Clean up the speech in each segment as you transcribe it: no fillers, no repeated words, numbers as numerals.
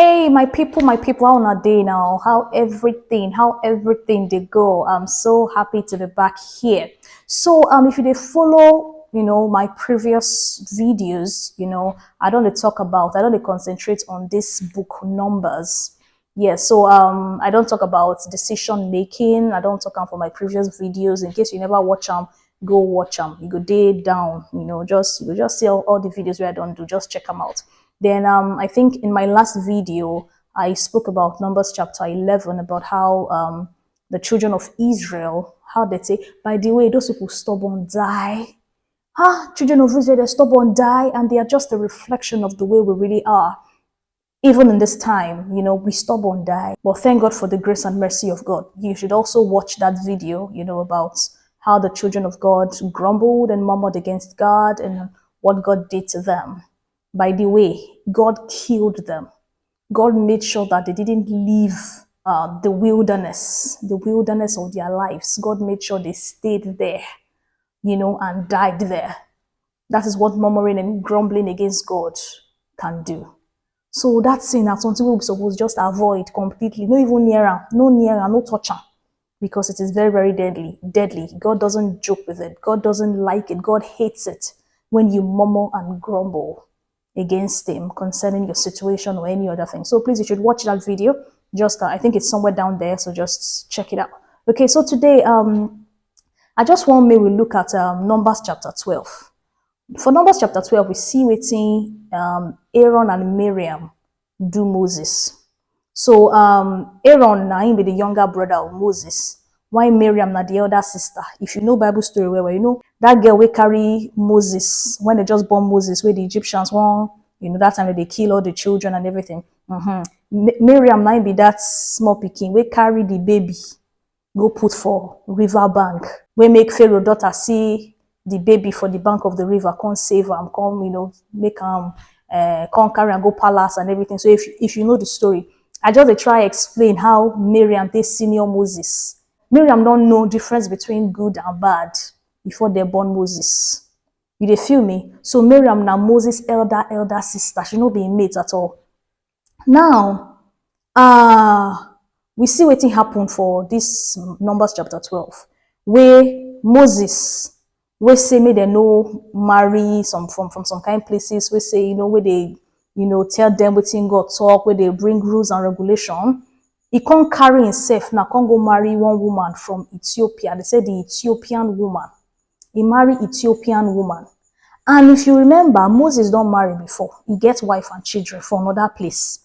Hey, my people, how on a day now? How everything they go? I'm so happy to be back here. So, if you did follow, my previous videos, I don't concentrate on this book numbers. Yeah, so I don't talk about decision making. I don't talk for my previous videos. In case you never watch them, go watch them. You go day down, just see all the videos where I don't do. Just check them out. Then I think in my last video I spoke about Numbers chapter 11 about how the children of Israel, how they say, by the way, those people stubborn die. Children of Israel, they stubborn die, and they are just a reflection of the way we really are. Even in this time, we stubborn die. But thank God for the grace and mercy of God. You should also watch that video, about how the children of God grumbled and murmured against God and what God did to them. By the way, God killed them. God made sure that they didn't leave the wilderness of their lives. God made sure they stayed there, and died there. That is what murmuring and grumbling against God can do. So that sin that's something we're supposed to just avoid completely. No even nearer, no toucher. Because it is very, very deadly. Deadly. God doesn't joke with it. God doesn't like it. God hates it when you murmur and grumble against him concerning your situation or any other thing. So please, you should watch that video. Just I think it's somewhere down there, so just check it out. Okay, so today I just want me we look at Numbers chapter 12. For Numbers chapter 12, we see wetin Aaron and Mariam do Moses. So Aaron na him be the younger brother of Moses, while Mariam na the elder sister. If you know Bible story well, you know that girl will carry Moses when they just born Moses, where the Egyptians won, that time they kill all the children and everything. Mariam na him be that small pikin we carry the baby go put for river bank. We make Pharaoh daughter see the baby for the bank of the river, come save am, come make am come carry and go palace and everything. So if you know the story, I just try explain how Mariam they senior Moses. Mariam don't know difference between good and bad before they born Moses. You dey feel me? So Mariam na Moses elder sister. She no be a mate at all. Now, we see wetin happen for this Numbers chapter 12, where Moses, we say may they no marry some from some kind places, we say, where they, tell them wetin God talk, where they bring rules and regulation. He can't carry himself now, can't go marry one woman from Ethiopia. They say the Ethiopian woman. He marry Ethiopian woman. And if you remember, Moses don't marry before. He gets wife and children from another place.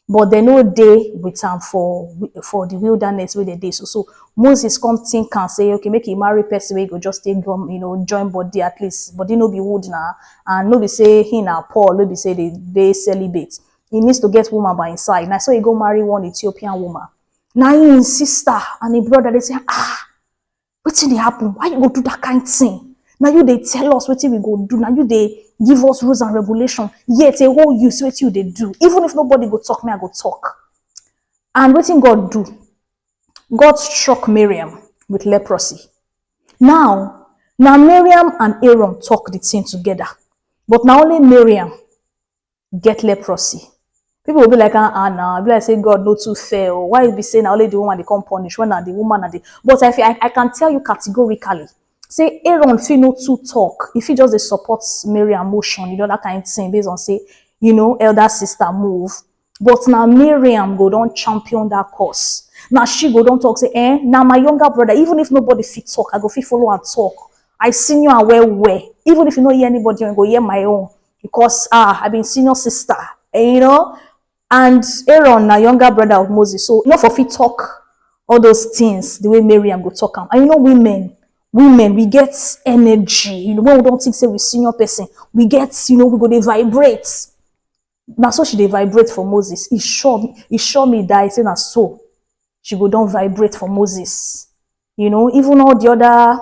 But they no day with him for the wilderness where they dey. So Moses come think and say, okay, make him marry person where he go just take join body at least. But he no be wood now, and no be say he na Paul, no be say they celibate. He needs to get woman by his side. Now so he go marry one Ethiopian woman. Now his sister and his brother they say, wetin dey happen? Why you go do that kind thing? Now you they tell us wetin we go do. Now you they give us rules and regulation. Yet a whole use what you they do. Even if nobody go talk, me I go talk. And wetin God do? God struck Mariam with leprosy. Now Mariam and Aaron talk the thing together. But now only Mariam get leprosy. People will be like, now, be like say God no too fair. Or why you be saying only the woman they come punish when the woman and the. But I can tell you categorically. Say Aaron feel no too talk. If he just supports Mariam motion, that kind of thing based on say, elder sister move. But now Mariam go don't champion that cause. Now she go don't talk say, now my younger brother, even if nobody fit talk, I go fit follow and talk. I seen you and where. Even if you don't hear anybody, I go hear my own. Because I been senior sister. And Aaron, now younger brother of Moses. So for fit talk all those things the way Mariam go talk them. And women, we get energy. When we don't think say we senior person, we get, we go they vibrate. Now so she they vibrate for Moses. He sure me that I say na so. She go don't vibrate for Moses. Even all the other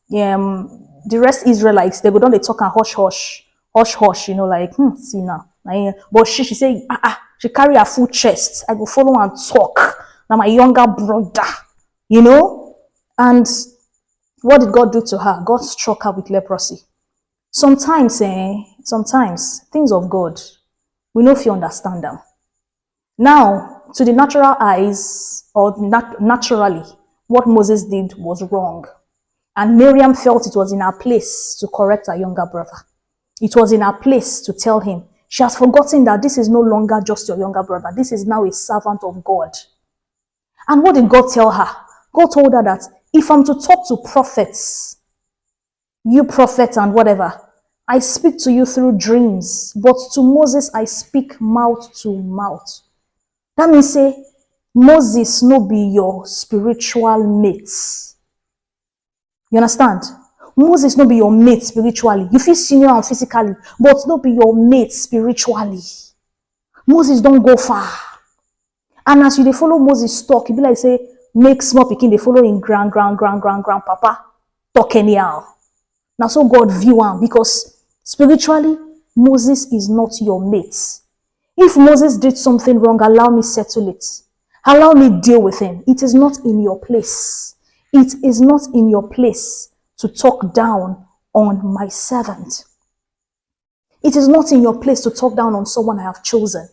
the rest Israelites, they go down they talk and hush, like see now. But she say, she carry her full chest. I go follow and talk. Now my younger brother, and what did God do to her? God struck her with leprosy. Sometimes things of God, we know if you understand them. Now, to the natural eyes, or naturally, what Moses did was wrong. And Mariam felt it was in her place to correct her younger brother. It was in her place to tell him, she has forgotten that this is no longer just your younger brother. This is now a servant of God. And what did God tell her? God told her that if I'm to talk to prophets, you prophets and whatever, I speak to you through dreams, but to Moses I speak mouth to mouth. That means say, Moses no be your spiritual mates. You understand? Moses no be your mate spiritually. You feel senior and physically, but no be your mate spiritually. Moses don't go far. And as you dey follow Moses talk, it be like say, make small pikin dey follow in grandpapa talk anyhow. Now so God view am, because spiritually, Moses is not your mate. If Moses did something wrong, allow me settle it. Allow me deal with him. It is not in your place. It is not in your place to talk down on my servant. It is not in your place to talk down on someone I have chosen.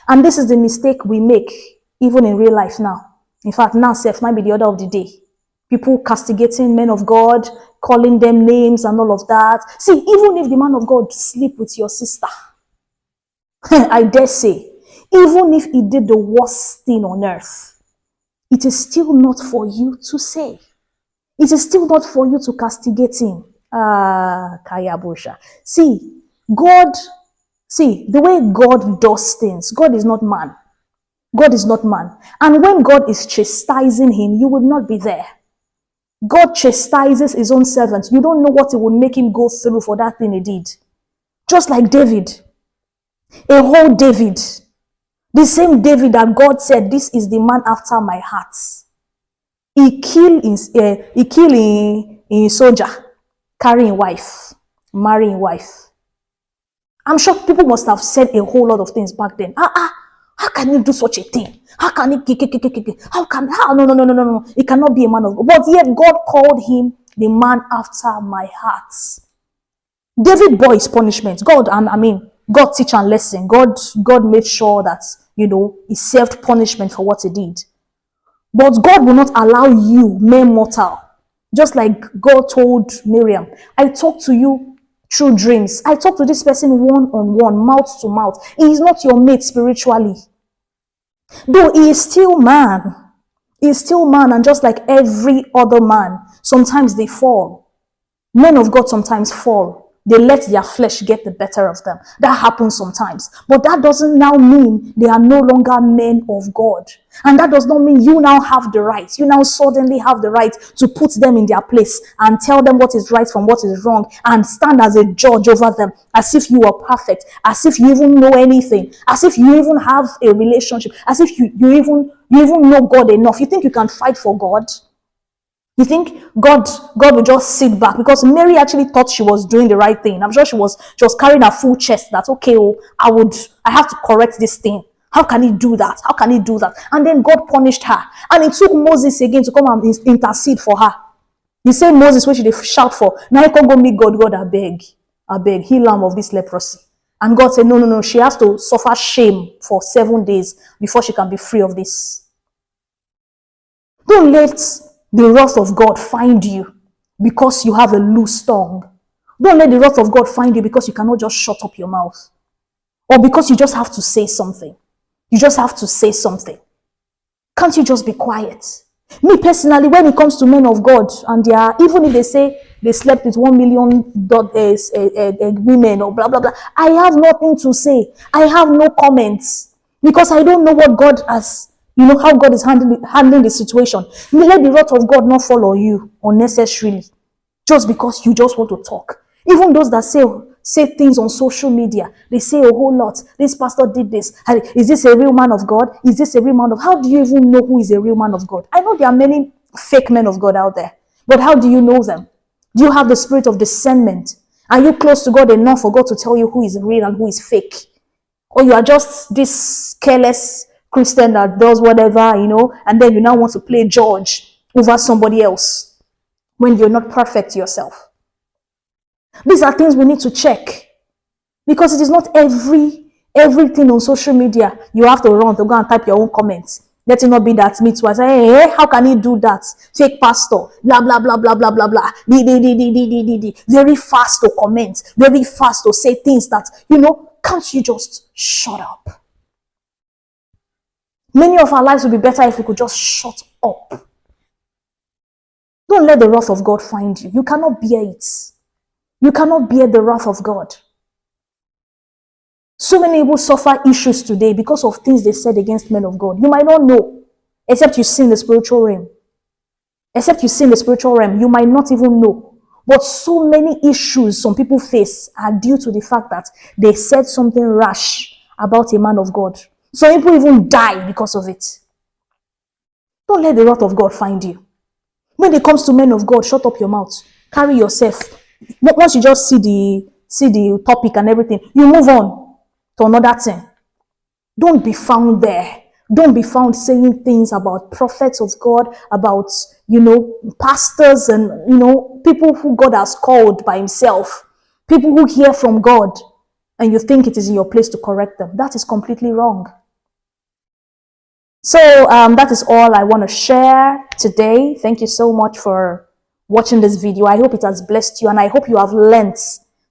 And this is the mistake we make, even in real life now. In fact, now self might be the order of the day. People castigating men of God, calling them names and all of that. See, even if the man of God sleep with your sister, I dare say, even if he did the worst thing on earth, it is still not for you to say. It is still not for you to castigate him. Kaya Bosha. See, the way God does things, God is not man. God is not man. And when God is chastising him, you will not be there. God chastises his own servants. You don't know what it would make him go through for that thing he did. Just like David. A whole David. The same David that God said, this is the man after my heart. He killed in soldier, carrying wife, marrying wife. I'm sure people must have said a whole lot of things back then. How can you do such a thing? How can he? No. He cannot be a man of God. But yet God called him the man after my heart. David bore his punishment. God teach and lesson. God made sure that, he served punishment for what he did. But God will not allow you, mere mortal, just like God told Mariam, I talk to you through dreams. I talk to this person one-on-one, mouth to mouth. He is not your mate spiritually. Though he is still man. He is still man, and just like every other man, sometimes they fall. Men of God sometimes fall. They let their flesh get the better of them. That happens sometimes. But that doesn't now mean they are no longer men of God. And that does not mean you now have the right. You now suddenly have the right to put them in their place and tell them what is right from what is wrong and stand as a judge over them as if you are perfect, as if you even know anything, as if you even have a relationship, as if you even know God enough. You think you can fight for God? You think God will just sit back? Because Mary actually thought she was doing the right thing. I'm sure she was carrying her full chest that, okay, I have to correct this thing. How can he do that? How can he do that? And then God punished her. And it took Moses again to come and intercede for her. The same Moses which they shout for. Now you can go meet God. God, I beg, heal him of this leprosy. And God said, no, she has to suffer shame for 7 days before she can be free of this. Don't let the wrath of God find you because you have a loose tongue. Don't let the wrath of God find you because you cannot just shut up your mouth. Or because you just have to say something. You just have to say something. Can't you just be quiet? Me personally, when it comes to men of God, and even if they say they slept with 1 million women or blah, blah, blah, I have nothing to say. I have no comments. Because I don't know what God has, how God is handling the situation. Let the wrath of God not fall on you unnecessarily. Just because you just want to talk. Even those that say things on social media, they say a whole lot. This pastor did this. Is this a real man of God? Is this a real man of God? How do you even know who is a real man of God? I know there are many fake men of God out there. But how do you know them? Do you have the spirit of discernment? Are you close to God enough for God to tell you who is real and who is fake? Or you are just this careless Christian that does whatever, and then you now want to play judge over somebody else when you're not perfect yourself. These are things we need to check, because it is not every Everything on social media, you have to run to go and type your own comments. Let it not be that me too. I say, hey, how can he do that? Fake pastor, blah, blah, blah, blah, blah, blah, blah. Very fast to comment, very fast to say things that, can't you just shut up? Many of our lives would be better if we could just shut up. Don't let the wrath of God find you. You cannot bear it. You cannot bear the wrath of God. So many people suffer issues today because of things they said against men of God. You might not know, except you see in the spiritual realm. Except you see in the spiritual realm, you might not even know. But so many issues some people face are due to the fact that they said something rash about a man of God. Some people even die because of it. Don't let the wrath of God find you. When it comes to men of God, shut up your mouth. Carry yourself. Once you just see the topic and everything, you move on to another thing. Don't be found there. Don't be found saying things about prophets of God, about, pastors and, people who God has called by himself. People who hear from God, and you think it is in your place to correct them. That is completely wrong. So that is all I want to share today. Thank you so much for watching this video. I hope it has blessed you, and I hope you have learnt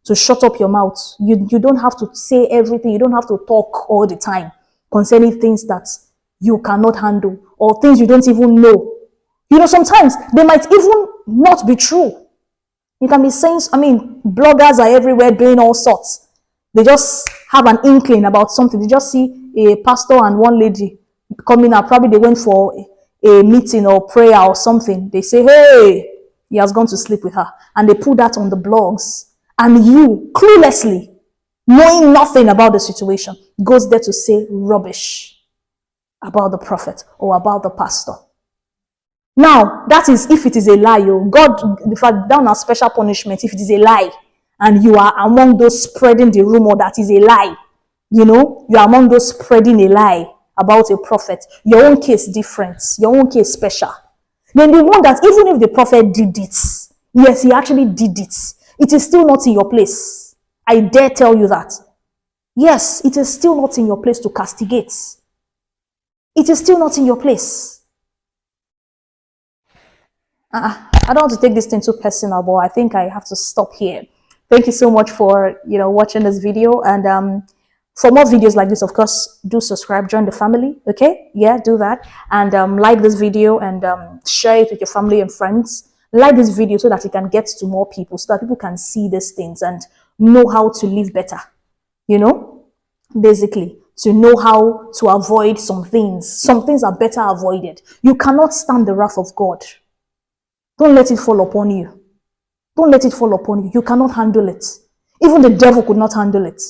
to shut up your mouth. You don't have to say everything. You don't have to talk all the time concerning things that you cannot handle or things you don't even know. Sometimes they might even not be true. You can be saying, bloggers are everywhere doing all sorts. They just have an inkling about something. They just see a pastor and one lady coming out. Probably they went for a meeting or prayer or something. They say, hey, he has gone to sleep with her. And they put that on the blogs. And you, cluelessly, knowing nothing about the situation, goes there to say rubbish about the prophet or about the pastor. Now, that is if it is a lie. God, in fact, down a special punishment if it is a lie. And you are among those spreading the rumor that is a lie. You are among those spreading a lie about a prophet. Your own case different. Your own case special. Then the one that even if the prophet did it, yes, he actually did it, it is still not in your place. I dare tell you that. Yes, it is still not in your place to castigate. It is still not in your place. I don't want to take this thing too personal, but I think I have to stop here. Thank you so much for watching this video, and for more videos like this, of course, do subscribe, join the family. Okay, yeah, do that, and like this video and share it with your family and friends. Like this video so that it can get to more people, so that people can see these things and know how to live better. Basically, to know how to avoid some things. Some things are better avoided. You cannot stand the wrath of God. Don't let it fall upon you. Don't let it fall upon you. You cannot handle it. Even the devil could not handle it.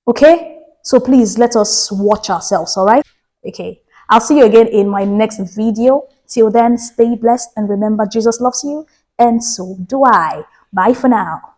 Okay? So please let us watch ourselves, all right? Okay. I'll see you again in my next video. Till then, stay blessed and remember Jesus loves you, and so do I. Bye for now.